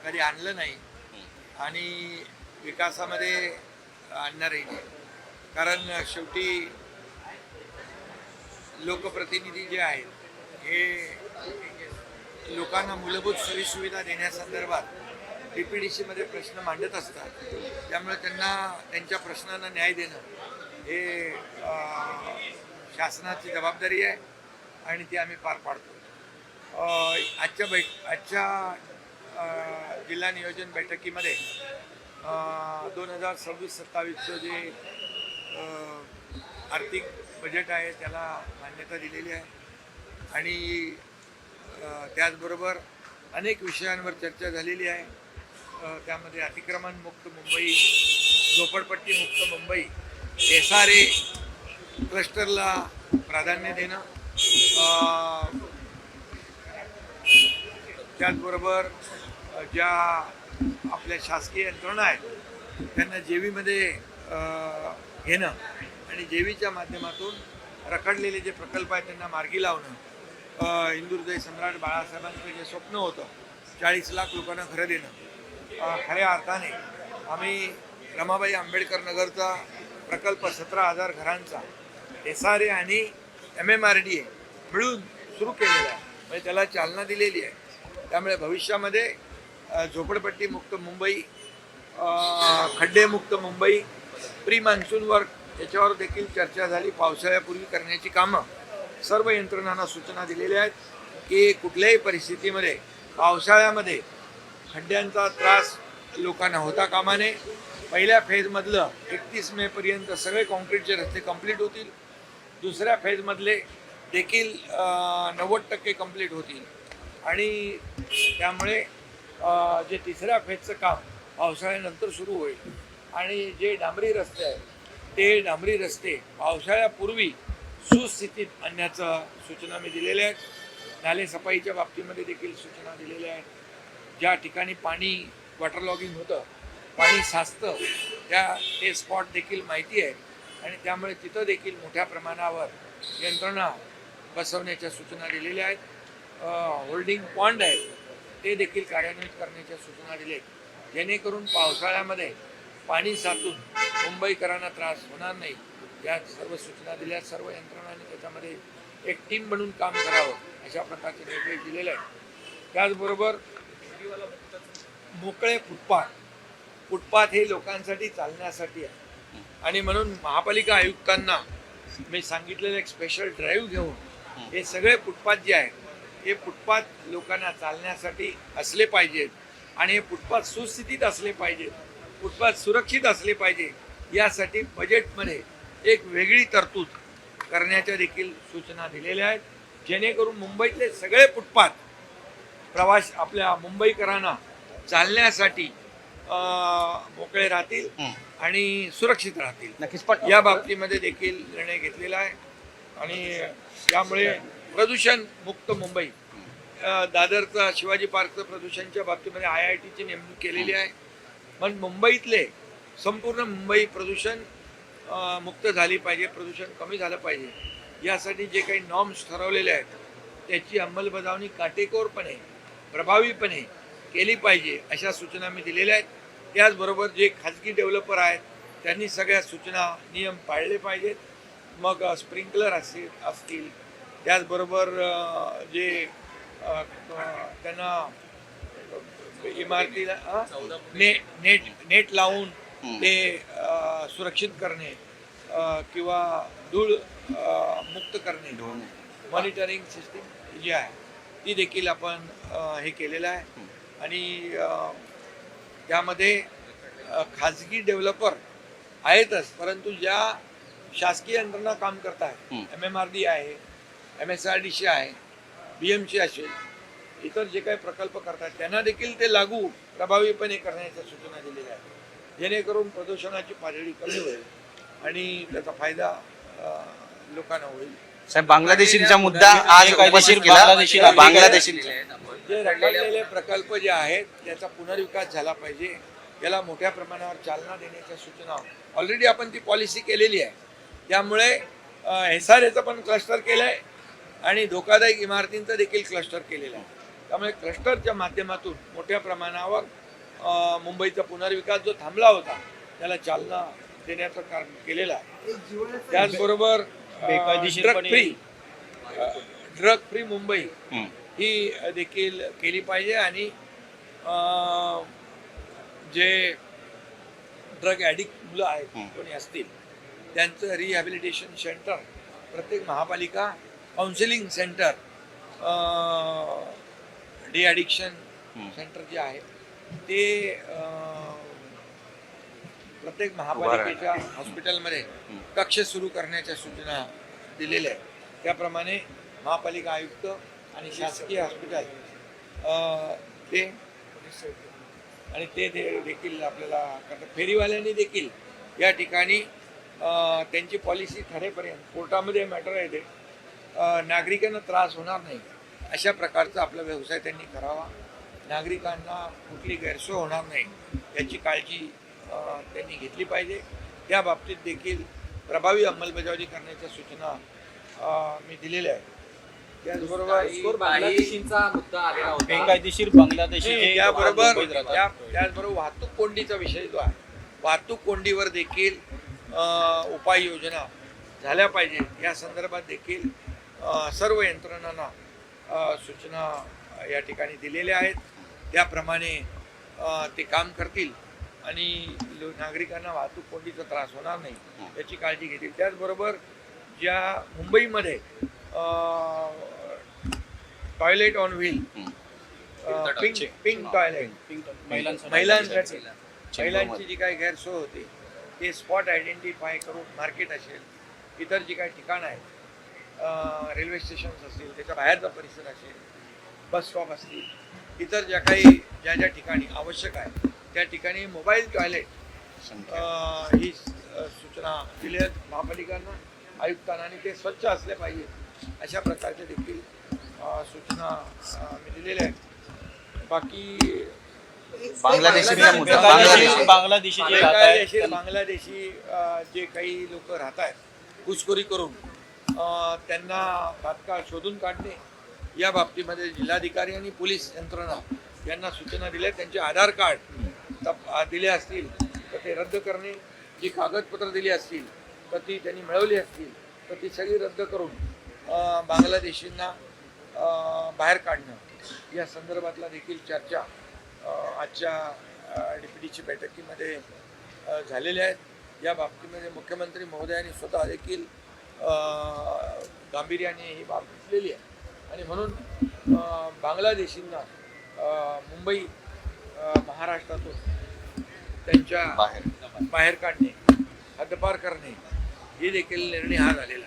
कधी आणलं नाही आणि विकासामध्ये आणणारही नाही. कारण शेवटी लोकप्रतिनिधी जे आहेत हे लोकांना मूलभूत सोयीसुविधा देण्यासंदर्भात DPDCमध्ये प्रश्न मांडत असतात. त्यामुळे त्यांना त्यांच्या प्रश्नांना न्याय देणं हे शासनाची जबाबदारी आहे आणि ती आम्ही पार पाडतो. आजच्या जिल्हा नियोजन बैठकीमध्ये 2026-27चं जे आर्थिक बजेट आहे त्याला मान्यता दिलेली आहे आणि त्याचबरोबर अनेक विषयांवर चर्चा झालेली आहे. त्यामध्ये अतिक्रमणमुक्त मुंबई, झोपडपट्टी मुक्त मुंबई, SRA क्लस्टरला प्राधान्य देणं, त्याचबरोबर ज्या आपल्या शासकीय यंत्रणा आहेत त्यांना जेवीमध्ये घेणं आणि जेवीच्या माध्यमातून रखडलेले जे प्रकल्प आहेत त्यांना मार्गी लावणं. हिंदुहृदय सम्राट बाळासाहेबांचं जे स्वप्न होतं 40 लाख लोकांना घरं देणं, खऱ्या अर्थाने आम्ही रमाबाई आंबेडकर नगरचा प्रकल्प 17,000 घरांचा SRA आणि MMRDA मिळून सुरू केलेला आहे, म्हणजे त्याला चालना दिलेली आहे. त्यामुळे भविष्यामध्ये झोपडपट्टी मुक्त मुंबई, खड्डेमुक्त मुंबई, प्री मान्सून वर्क याच्यावर देखील चर्चा झाली. पावसाळ्यापूर्वी करण्याची कामं सर्व यंत्रणांना सूचना दिलेल्या आहेत की कुठल्याही परिस्थितीमध्ये पावसाळ्यामध्ये खड्ड्यांचा त्रास लोकांना होता कामा नये. पहिल्या फेजमधलं 31 मेपर्यंत सगळे कॉन्क्रीटचे रस्ते कंप्लीट होतील. दुसऱ्या फेजमधले देखील 90% कंप्लीट होतील आणि त्यामुळे जे तिसऱ्या फेजचं काम पावसाळ्यानंतर सुरू होईल आणि जे डांबरी रस्ते आहेत ते डांबरी रस्ते पावसाळ्यापूर्वी सुस्थितीत आणण्याच्या सूचना मी दिलेल्या आहेत. नालेसफाईच्या बाबतीमध्ये देखील सूचना दिलेल्या आहेत. ज्या ठिकाणी पाणी वॉटरलॉगिंग होतं, पाणी साचतं, ते स्पॉट देखील माहिती आहे आणि त्यामुळे तिथं देखील मोठ्या प्रमाणावर यंत्रणा बसवण्याच्या सूचना दिलेल्या आहेत. होल्डिंग पॉन्ड आहेत ते देखील कार्यान्वित करण्याच्या सूचना दिल्या आहेत, जेणेकरून पावसाळ्यामध्ये पाणी साचून मुंबईकरांना त्रास होणार नाही. या सर्व सूचना दिल्या. सर्व यंत्रणांनी त्याच्यामध्ये एक टीम बनून काम करावं अशा प्रकारचे निर्देश दिलेले आहेत. त्याचबरोबर मोकळे फुटपाथ हे लोकांसाठी चालण्यासाठी आहे आणि म्हणून महापालिका आयुक्तांना मी सांगितलेलं एक स्पेशल ड्राईव्ह घेऊन हे सगळे फुटपाथ जे आहेत हे फुटपाथ लोकांना चालण्यासाठी असले पाहिजेत आणि हे फुटपाथ सुस्थितीत असले पाहिजेत, फुटपाथ सुरक्षित असले पाहिजे. यासाठी बजेटमध्ये एक वेगळी तरतूद करण्याच्या देखील सूचना दिलेल्या आहेत, जेणेकरून मुंबईतले सगळे फुटपाथ आपल्या मुंबईकरांना चालण्यासाठी मोकळे राहतील आणि सुरक्षित राहतील. नक्कीच या बाबतीमध्ये देखील निर्णय घेतलेला आहे आणि त्यामुळे प्रदूषण मुक्त मुंबई, दादरचा शिवाजी पार्कचं प्रदूषणच्या बाबतीमध्ये IITची नेमणूक केलेली आहे. पण मुंबईतले संपूर्ण मुंबई प्रदूषण मुक्त झाली पाहिजे, प्रदूषण कमी झालं पाहिजे. यासाठी जे काही नॉर्म्स ठरवलेले आहेत त्याची अंमलबजावणी काटेकोरपणे प्रभावीपणे केली पाहिजे अशा सूचना मी दिलेल्या आहेत. त्याचबरोबर जे खाजगी डेव्हलपर आहेत त्यांनी सगळ्या सूचना नियम पाळले पाहिजेत. मग स्प्रिंकलर असतील, त्याचबरोबर जे त्यांना इमारतीला नेट लावून ते सुरक्षित करणे किंवा धूळ मुक्त करणे, मॉनिटरिंग सिस्टीम जी आहे ती देखील आपण हे केलेलं आहे. आणि त्यामध्ये खाजगी डेव्हलपर आहेतच, परंतु ज्या शासकीय यंत्रणा काम करत आहेत, MMRD आहे, MSRDC आहे, BMC असेल, इतर जे काही प्रकल्प करतात त्यांना देखील ते लागू प्रभावीपणे करण्याच्या सूचना दिलेल्या आहेत, जेणेकरून प्रदूषणाची पातळी कमी होईल आणि त्याचा फायदा लोकांना होईल. साहेब, बांगलादेशीचा मुद्दा आज उपस्थित केला. बांगलादेशी जे रखडलेले प्रकल्प जे आहेत त्याचा पुनर्विकास झाला पाहिजे, याला मोठ्या प्रमाणावर चालना देण्याच्या सूचना ऑलरेडी आपण ती पॉलिसी केलेली आहे. त्यामुळे SRAचं पण क्लस्टर केलं आहे आणि धोकादायक इमारतींचं देखील क्लस्टर केलेलं आहे. त्यामुळे क्लस्टरच्या माध्यमातून मोठ्या प्रमाणावर मुंबईचा पुनर्विकास जो थांबला होता त्याला चालना देण्याचं काम केलेलं आहे. त्याचबरोबर ड्रग फ्री मुंबई ही देखील केली पाहिजे आणि जे ड्रग ॲडिक्ट मुलं आहेत कोणी असतील त्यांचं रिहॅबिलिटेशन सेंटर प्रत्येक महापालिका counselling centre D addiction centre जे आहे ते प्रत्येक महापालिकेच्या हॉस्पिटलमध्ये कक्ष सुरू करण्याच्या सूचना दिलेल्या आहेत. त्याप्रमाणे महापालिका आयुक्त आणि शासकीय हॉस्पिटल ते देखील आपल्याला करतात. फेरीवाल्यांनी देखील या ठिकाणी त्यांची पॉलिसी ठरेपर्यंत कोर्टामध्ये मॅटर आहे ते नागरिकांना त्रास होणार नाही अशा प्रकारचा आपला व्यवसाय त्यांनी करावा. नागरिकांना कुठली गैरसोय होणार नाही याची काळजी त्यांनी घेतली पाहिजे. त्या बाबतीत देखील प्रभावी अंमलबजावणी करण्याच्या सूचना मी दिलेल्या आहेत. त्याचबरोबर बांगलादेशींचा मुद्दा आलेला होता. बेकायदेशीर बांगलादेशी त्याचबरोबर वाहतूक कोंडीचा विषय जो आहे वाहतूक कोंडीवर देखील उपाययोजना झाल्या पाहिजे या संदर्भात देखील सर्व यंत्रणांना सूचना या ठिकाणी दिलेल्या आहेत. त्याप्रमाणे ते काम करतील आणि नागरिकांना वाहतूक कोंडीचा त्रास होणार नाही याची काळजी घेतील. त्याचबरोबर ज्या मुंबईमध्ये toilet on wheel pink toilet महिलांची जी काही गैरसोय होती ते स्पॉट आयडेंटिफाय करून मार्केट असेल इतर जी काही ठिकाणं आहेत रेल्वे स्टेशन्स असतील त्याच्या बाहेरचा परिसर असेल बस स्टॉप असतील इतर ज्या ठिकाणी आवश्यक आहे त्या ठिकाणी मोबाईल टॉयलेट ही सूचना दिल्या आहेत महापालिकांना आयुक्तांना आणि ते स्वच्छ असले पाहिजे अशा प्रकारच्या देखील सूचना मी दिलेल्या आहेत. बाकी बांगलादेशी जे काही लोक राहत आहेत घुसखोरी करून त्यांना तात्काळ शोधून काढणे या बाबतीमध्ये जिल्हाधिकारी आणि पोलीस यंत्रणा यांना सूचना दिल्या. त्यांचे आधार कार्ड दिले असतील तर ते रद्द करणे, जी कागदपत्र दिली असतील तर ती त्यांनी मिळवली असतील तर ती सगळी रद्द करून बांगलादेशींना बाहेर काढणं या संदर्भातला देखील चर्चा आजच्या DPDची बैठकीमध्ये झालेल्या आहेत. या बाबतीमध्ये मुख्यमंत्री महोदयांनी स्वतः देखील गांभीर्याने ही बाब घेतलेली आहे आणि म्हणून बांगलादेशींना मुंबई महाराष्ट्रातून त्यांच्या बाहेर काढणे हद्दपार करणे हे देखील निर्णय हा झालेला आहे.